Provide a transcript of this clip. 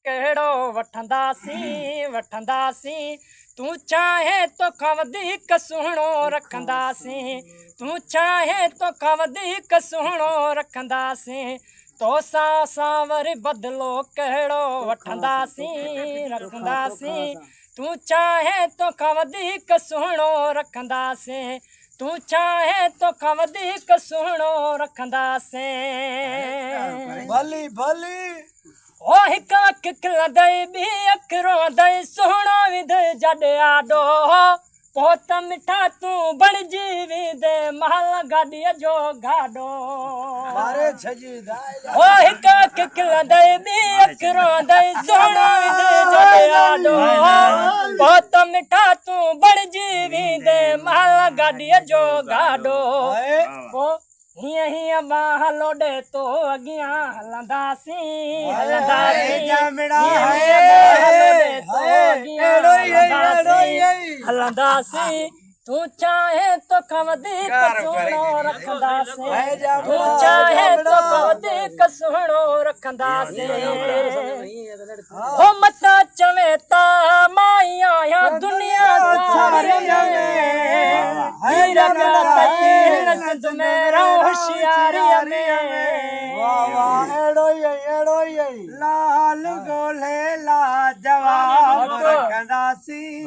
कहिड़ो वठंदासीं तूं चाहे तोखां वधीक सुहिणो रखंदासीं तूं चाहे तोखां वधीक सुहिणो रखंदासीं तोसां असां वरी बदिलो कहिड़ो वठंदासीं रखंदासीं तूं चाहे तोखां वधीक सुहिणो रखंदासीं तूं चाहे तोखां वधीक सुहिणो रखंदासीं भली भली ओ हिक अख खिलंदई ॿी अख रोंदई सुहिणो विध जॾे आॾो पोइ त मिठा तूं बणिजी वेंदे महल गाॾीअ जो गाॾो मारे छजी ओ हिक अख खिलंदई ॿी अख रोंदई सुहिणो विध जॾे आॾो पोइ त मिठा तूं बणिजी वेंदे महल गाॾीअ जो गाॾो हीअं हीअं बाह लोॾे तो अॻियां हलंदासीं हलंदासीं तूं चाहे तोखां वधीक सुहिणो रखंदासीं तूं चाहे तोखां वधीक सुहिणो रखंदासीं हो मता चवे ता मां आहियां दुनिया सारी में होशियारीअ में लाल गोले ला जवाब रखंदासीं